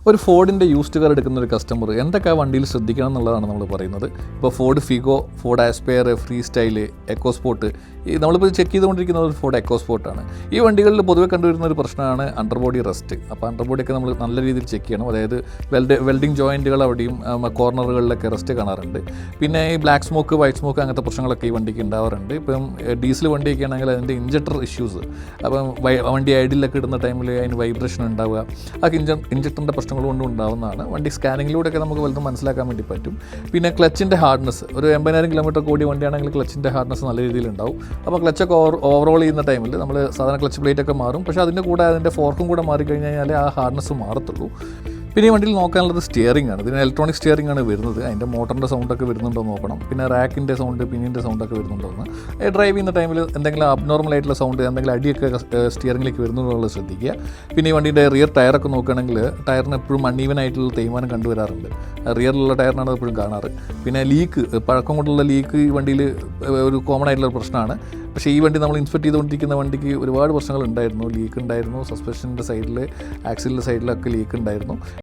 ഒരു ഫോർഡിൻ്റെ used car എടുക്കുന്ന ഒരു കസ്റ്റമർ എന്തൊക്കെ ആ വണ്ടിയിൽ ശ്രദ്ധിക്കണം എന്നുള്ളതാണ് നമ്മൾ പറയുന്നത്. ഇപ്പോൾ Ford Figo, Ford aspire, free style, EcoSport, ഈ നമ്മളിപ്പോൾ ചെക്ക് ചെയ്തുകൊണ്ടിരിക്കുന്ന ഒരു ഫോർഡ് എക്കോസ്പോർട്ടാണ്. ഈ വണ്ടികളിൽ പൊതുവെ കണ്ടുവരുന്ന ഒരു പ്രശ്നമാണ് അണ്ടർബോഡി റസ്റ്റ്. അപ്പോൾ അണ്ടർബോഡിയൊക്കെ നമ്മൾ നല്ല രീതിയിൽ ചെക്ക് ചെയ്യണം. അതായത് വെൽഡിങ് ജോയിൻറ്റുകൾ അവിടെയും കോർണറുകളിലൊക്കെ റസ്റ്റ് കാണാറുണ്ട്. പിന്നെ ഈ ബ്ലാക്ക് സ്മോക്ക്, വൈറ്റ് സ്മോക്ക് അങ്ങനത്തെ പ്രശ്നങ്ങളൊക്കെ ഈ വണ്ടിക്ക് ഉണ്ടാവാറുണ്ട്. ഇപ്പം ഡീസൽ വണ്ടിയൊക്കെ ആണെങ്കിൽ അതിൻ്റെ ഇഞ്ചക്ടർ ഇഷ്യൂസ്, അപ്പം വണ്ടി ഐഡിലൊക്കെ ഇടുന്ന ടൈമിൽ അതിന് വൈബ്രേഷൻ ഉണ്ടാവുക, ആ ഇഞ്ചക്ടറിൻ്റെ പ്രശ്നങ്ങൾ കൊണ്ടും ഉണ്ടാവുന്നതാണ്. വണ്ടി സ്കാനിങ്ങിലൂടെയൊക്കെ നമുക്ക് വലുതും മനസ്സിലാക്കാൻ വേണ്ടി പറ്റും. പിന്നെ ക്ലച്ചിൻ്റെ ഹാർഡ്നസ്, ഒരു 80,000 കിലോമീറ്റർ കൂടിയ വണ്ടിയാണെങ്കിൽ ക്ലച്ചിൻ്റെ ഹാർഡ്നസ് നല്ല രീതിയിലുണ്ടാവും. അപ്പോൾ ക്ലച്ചൊക്കെ ഓവറോൾ ചെയ്യുന്ന ടൈമിൽ നമ്മൾ സാധാരണ ക്ലച്ച് പ്ലേറ്റൊക്കെ മാറും, പക്ഷേ അതിൻ്റെ കൂടെ അതിൻ്റെ ഫോർക്കും കൂടെ മാറിക്കഴിഞ്ഞാൽ ആ ഹാർഡ്നസ് മാറത്തുള്ളൂ. പിന്നെ ഈ വണ്ടിയിൽ നോക്കാനുള്ളത് സ്റ്റിയറിംഗ് ആണ്. ഇതിന് ഇലക്ട്രോണിക് സ്റ്റിയറിംഗ് ആണ് വരുന്നത്. അതിൻ്റെ മോട്ടറിൻ്റെ സൗണ്ടൊക്കെ വരുന്നുണ്ടോ നോക്കണം. പിന്നെ റാക്കിൻ്റെ സൗണ്ട്, പിന്നിൻ്റെ സൗണ്ടൊക്കെ വരുന്നുണ്ടോ എന്ന്. ഡ്രൈവ് ചെയ്യുന്ന ടൈമിൽ എന്തെങ്കിലും അബ്നോർമൽ ആയിട്ടുള്ള സൗണ്ട്, എന്തെങ്കിലും അടിയൊക്കെ സ്റ്റിയറിംഗിലേക്ക് വരുന്നുള്ളത് ശ്രദ്ധിക്കുക. പിന്നെ ഈ വണ്ടിയുടെ റിയർ ടയറൊക്കെ നോക്കുകയാണെങ്കിൽ ടയറിന് എപ്പോഴും അൺഈവൻ ആയിട്ടുള്ള തേയ്മാനം കണ്ടുവരാറുണ്ട്. റിയറിലുള്ള ടയറിനാണ് എപ്പോഴും കാണാറ്. പിന്നെ ലീക്ക്, പഴക്കം കൊണ്ടുള്ള ലീക്ക് ഈ വണ്ടിയിൽ ഒരു കോമൺ ആയിട്ടുള്ള പ്രശ്നമാണ്. പക്ഷേ ഈ വണ്ടി നമ്മൾ ഇൻസ്പെക്ട് ചെയ്തുകൊണ്ടിരിക്കുന്ന വണ്ടിക്ക് ഒരുപാട് പ്രശ്നങ്ങൾ ഉണ്ടായിരുന്നു. ലീക്ക് ഉണ്ടായിരുന്നു, സസ്പെൻഷൻ്റെ സൈഡിൽ, ആക്സിലിൻ്റെ സൈഡിലൊക്കെ ലീക്ക് ഉണ്ടായിരുന്നു.